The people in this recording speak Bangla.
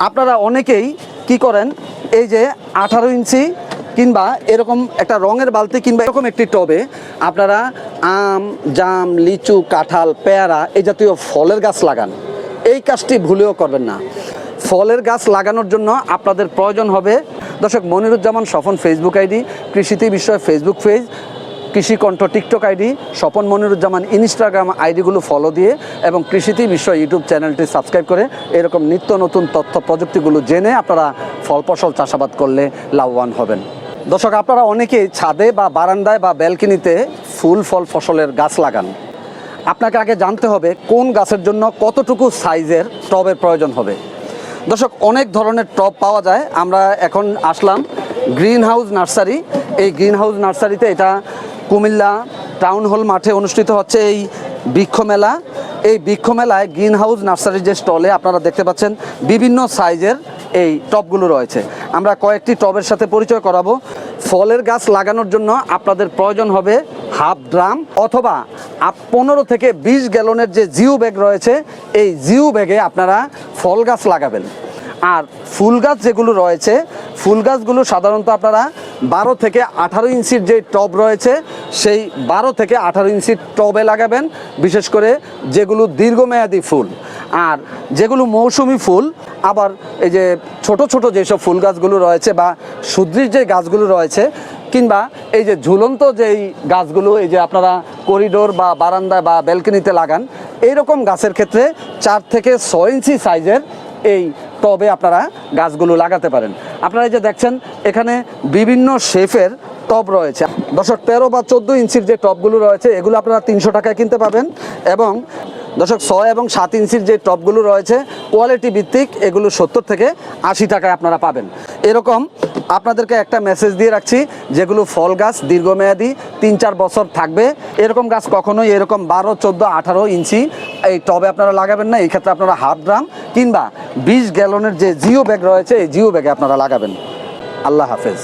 আপনারা অনেকেই কি করেন, এই যে 18 ইঞ্চি কিংবা এরকম একটা রঙের বালতি কিংবা এরকম একটি টবে আপনারা আম, জাম, লিচু, কাঁঠাল, পেয়ারা এই জাতীয় ফলের গাছ লাগান। এই কাজটি ভুলেও করবেন না। ফলের গাছ লাগানোর জন্য আপনাদের প্রয়োজন হবে, দর্শক, মনিরুজ্জামান স্বপন ফেসবুক আইডি, কৃষিতে বিষয় ফেসবুক পেজ, কৃষি কণ্ঠ TikTok ID, Swapan Moniruzzaman Instagram আইডিগুলো ফলো দিয়ে এবং কৃষিতে বিষয় ইউটিউব চ্যানেলটি সাবস্ক্রাইব করে এরকম নিত্য নতুন তথ্য প্রযুক্তিগুলো জেনে আপনারা ফল ফসল চাষাবাদ করলে লাভবান হবেন। দর্শক, আপনারা অনেকেই ছাদে বা বারান্দায় বা ব্যালকনিতে ফুল ফল ফসলের গাছ লাগান। আপনাকে আগে জানতে হবে কোন গাছের জন্য কতটুকু সাইজের টবের প্রয়োজন হবে। দর্শক, অনেক ধরনের টব পাওয়া যায়। আমরা এখন আসলাম গ্রিন হাউস নার্সারি। এই গ্রিন হাউস নার্সারিতে এটা কুমিল্লা টাউন হল মাঠে অনুষ্ঠিত হচ্ছে এই বৃক্ষ মেলা। এই বৃক্ষ মেলায় গ্রিন হাউস নার্সারির যে স্টলে আপনারা দেখতে পাচ্ছেন বিভিন্ন সাইজের এই টবগুলো রয়েছে। আমরা কয়েকটি টবের সাথে পরিচয় করাবো। ফলের গাছ লাগানোর জন্য আপনাদের প্রয়োজন হবে হাফ ড্রাম অথবা 15 থেকে 20 গ্যালনের যে জিও ব্যাগ রয়েছে, এই জিও ব্যাগে আপনারা ফল গাছ লাগাবেন। আর ফুল গাছ যেগুলো রয়েছে, ফুল গাছগুলো সাধারণত আপনারা 12 থেকে 18 ইঞ্চির যে টব রয়েছে সেই 12 থেকে 18 ইঞ্চির টবে লাগাবেন, বিশেষ করে যেগুলো দীর্ঘমেয়াদী ফুল। আর যেগুলো মৌসুমি ফুল, আবার এই যে ছোট ছোট যেসব ফুল গাছগুলো রয়েছে বা সুদৃঢ় যে গাছগুলো রয়েছে কিংবা এই যে ঝুলন্ত যেই গাছগুলো এই যে আপনারা করিডোর বা বারান্দায় বা ব্যালকনিতে লাগান, এইরকম গাছের ক্ষেত্রে 4 থেকে 6 ইঞ্চি সাইজের এই টবে আপনারা গাছগুলো লাগাতে পারেন। আপনারা এই যে দেখছেন এখানে বিভিন্ন শেপের টব রয়েছে। দর্শক, 13 বা 14 ইঞ্চির যে টবগুলো রয়েছে এগুলো আপনারা 300 টাকায় কিনতে পাবেন। এবং দর্শক, 6 এবং 7 ইঞ্চির যে টবগুলো রয়েছে কোয়ালিটি ভিত্তিক, এগুলো 70 থেকে 80 টাকায় আপনারা পাবেন। এরকম আপনাদেরকে একটা মেসেজ দিয়ে রাখছি, যেগুলো ফল গাছ দীর্ঘমেয়াদী 3-4 বছর থাকবে, এরকম গাছ কখনোই এরকম 12, 14, 18 ইঞ্চি এই টবে আপনারা লাগাবেন না। এই ক্ষেত্রে আপনারা হাফ ড্রাম কিংবা 20 গ্যালনের যে জিও ব্যাগ রয়েছে এই জিও ব্যাগে আপনারা লাগাবেন। আল্লাহ হাফেজ।